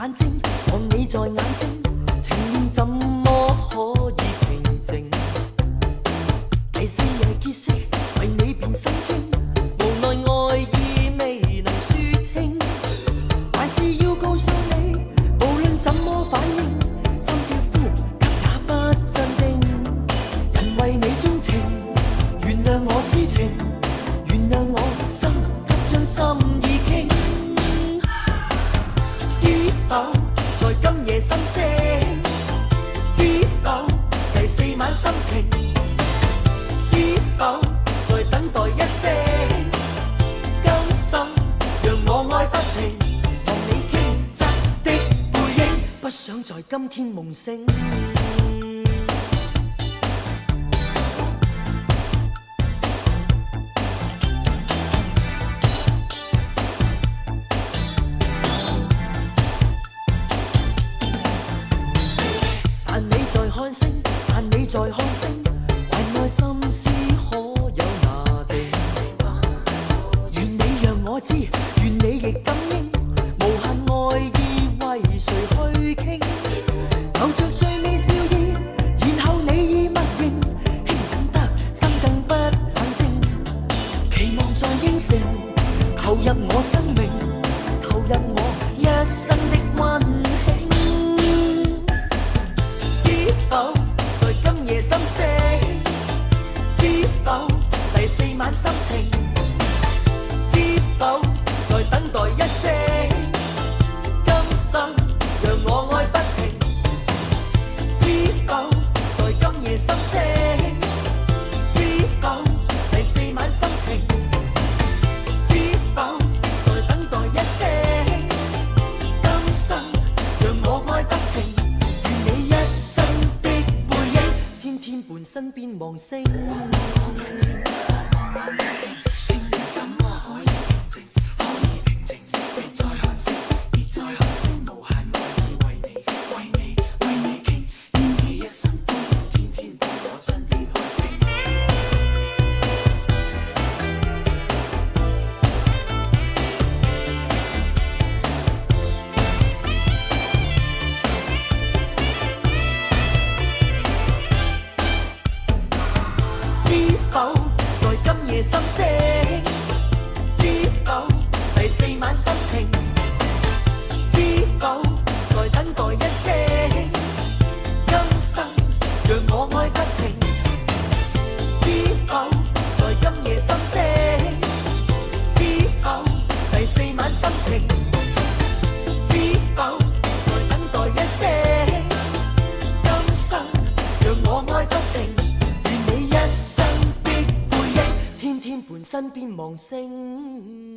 眼睛，看你在眼睛，情念怎麼可以平靜？第四夜結識，為你便心傾，無奈愛意未能説清，還是要告訴你，無論怎麼反應，心跳呼吸也不鎮定。人為你鍾情，原諒我痴情，原諒我心急將心意傾。知否在今夜心聲？知否第四晚心情？知否在等待一聲？今生讓我愛不停，望你傾側的背影，不想在今天夢醒。但你在看星，但你在看星，懷內心思可有拿定？願你讓我知，願你亦感應，無限愛意為誰去傾？留着最美笑意，然後你已默認，輕緊得心更不冷靜，期望再應承，投入我生命，投入我一生的溫馨。知否在今夜心聲？知否第四晚心情？知否在等待一聲？今生讓我愛不停。知否在今夜心聲？知否第四晚心情？知否在等待一聲？今生讓我愛不停。願你一生的背影，天天伴身邊望星。知否在今夜心聲？知否第四晚心情？知否在等待一聲？今生讓我愛不停。知否在今夜心聲？知否第四晚心情？知否在等待一聲？今生讓我愛不停。願你一生的背影，天天伴身邊望星。